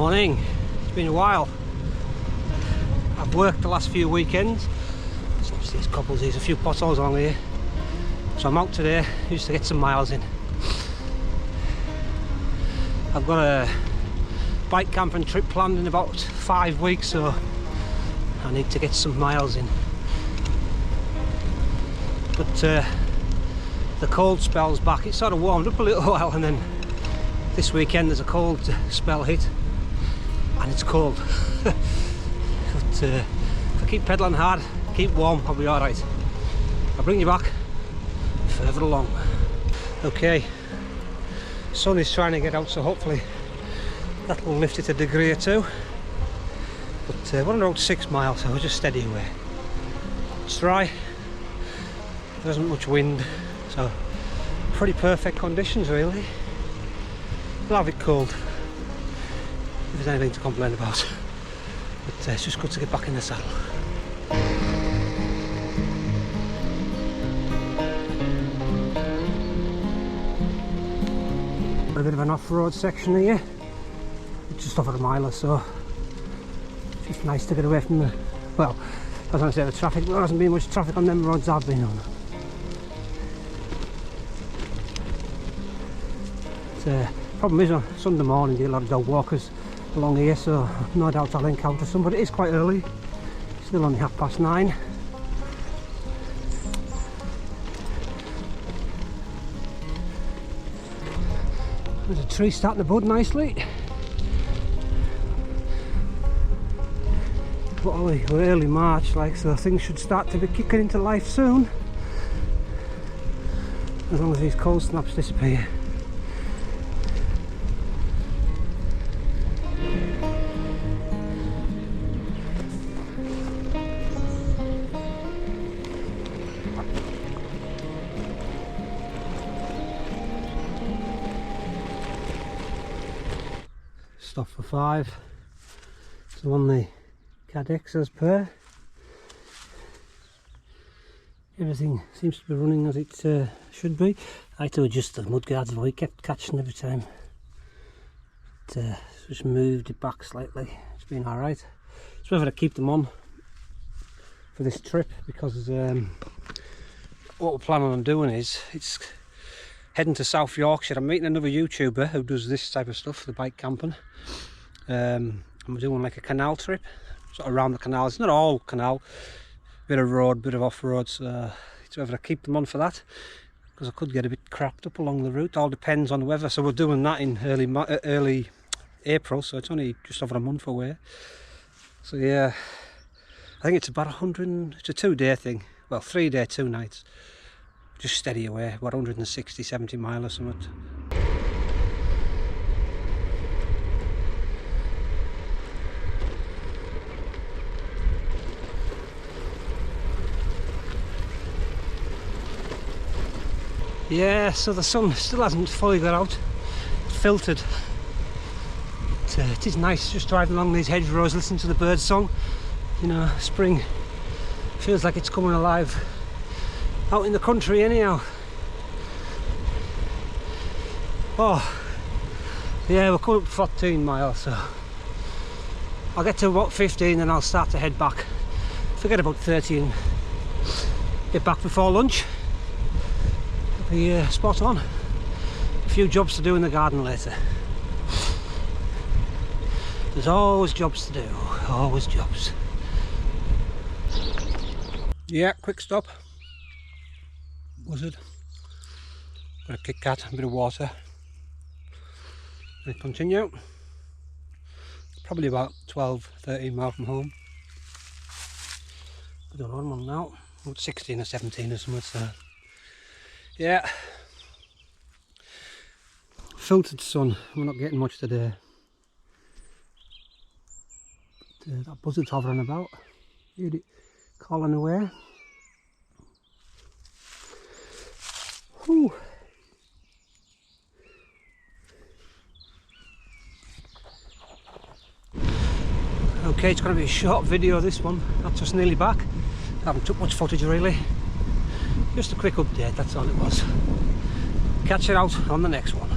Morning. It's been a while. I've worked the last few weekends. There's couples, there's a few potholes along here. So I'm out today just to get some miles in. I've got a bike camping trip planned in about 5 weeks, so I need to get some miles in. But the cold spell's back. It sort of warmed up a little while, and then this weekend there's a cold spell hit and it's cold. But if I keep pedalling hard, keep warm, I'll be alright. I'll bring you back further along. Okay, sun is trying to get out, so hopefully that will lift it a degree or two. But we're on around 6 miles, so we're just steady away. It's dry, there isn't much wind, so pretty perfect conditions really. We'll have it cold if there's anything to complain about. But it's just good to get back in the saddle. A bit of an off-road section here. It's just over a mile or so. It's just nice to get away from the, well, I was going to say the traffic, but there hasn't been much traffic on them roads I've been on. Problem is on Sunday morning you get a lot of dog walkers along here, so no doubt I'll encounter some, but it is quite early. It's still only 9:30. There's a tree starting to bud nicely. What are we? We're early March, like, so things should start to be kicking into life soon, as long as these cold snaps disappear. Stop for 5. So on the Cadex as per. Everything seems to be running as it should be. I had to adjust the mudguards, but it kept catching every time. Just moved it back slightly. It's been alright. It's whether to keep them on for this trip, because what we're planning on doing is it's heading to South Yorkshire. I'm meeting another YouTuber who does this type of stuff, the bike camping. And we're doing like a canal trip, sort of around the canal. It's not all canal, bit of road, bit of off-road, so it's whether I keep them on for that, because I could get a bit crapped up along the route. All depends on the weather. So we're doing that in early April, so it's only just over a month away. So yeah, I think it's about 100, it's a 2-day thing, well 3-day 2 nights, just steady away, about 160-70 miles or something. Yeah, so the sun still hasn't fully got out. It's filtered. It is nice just driving along these hedgerows, listening to the bird song. You know, spring feels like it's coming alive out in the country anyhow. Oh, yeah, we're coming up 14 miles, so I'll get to about 15 and I'll start to head back. Forget about 30 and get back before lunch. Be spot on. A few jobs to do in the garden later. There's always jobs to do, always jobs. Yeah, quick stop. Buzzard. Got a Kit Kat, a bit of water. And continue. Probably about 12-13 miles from home. I don't know, I'm on now. About 16 or 17 or something, so. Yeah, filtered sun, we're not getting much today. But, that buzzard's hovering about, heard it calling away. Whew. Okay, it's going to be a short video this one, that's just nearly back. I haven't took much footage really. Just a quick update, that's all it was. Catch you out on the next one.